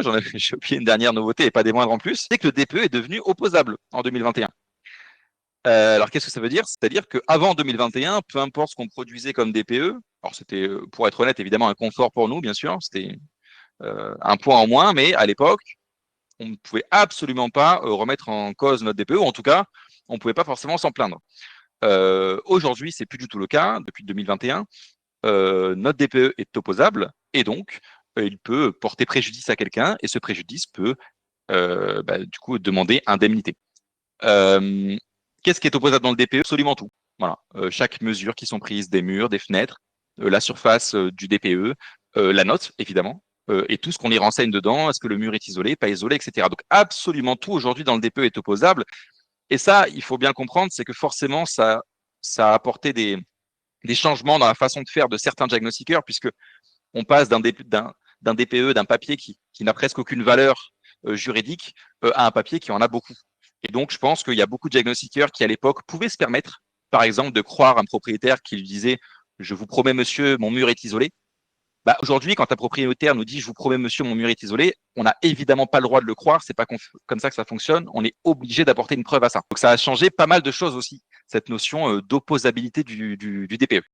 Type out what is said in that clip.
j'ai oublié une dernière nouveauté et pas des moindres en plus, c'est que le DPE est devenu opposable en 2021. Alors qu'est-ce que ça veut dire? C'est-à-dire qu'avant 2021, peu importe ce qu'on produisait comme DPE, alors c'était, pour être honnête, évidemment un confort pour nous, bien sûr, c'était un point en moins, mais à l'époque, on ne pouvait absolument pas remettre en cause notre DPE, ou en tout cas, on ne pouvait pas forcément s'en plaindre. Aujourd'hui, c'est plus du tout le cas. Depuis 2021, notre DPE est opposable et donc il peut porter préjudice à quelqu'un et ce préjudice peut du coup demander indemnité. Euh, Qu'est-ce qui est opposable dans le DPE? Absolument tout. Voilà. Chaque mesure qui sont prises, des murs, des fenêtres, la surface du DPE, la note évidemment, et tout ce qu'on y renseigne dedans. Est-ce que le mur est isolé, pas isolé, etc. Donc absolument tout aujourd'hui dans le DPE est opposable. Et ça, il faut bien comprendre, c'est que forcément ça a apporté des changements dans la façon de faire de certains diagnostiqueurs, puisque on passe d'un DPE, d'un papier qui n'a presque aucune valeur juridique, à un papier qui en a beaucoup. Et donc, je pense qu'il y a beaucoup de diagnostiqueurs qui, à l'époque, pouvaient se permettre, par exemple, de croire un propriétaire qui lui disait je vous promets, monsieur, mon mur est isolé. Bah, aujourd'hui, quand un propriétaire nous dit je vous promets, monsieur, mon mur est isolé, on n'a évidemment pas le droit de le croire. C'est pas comme ça que ça fonctionne. On est obligé d'apporter une preuve à ça. Donc, ça a changé pas mal de choses aussi, cette notion d'opposabilité du DPE.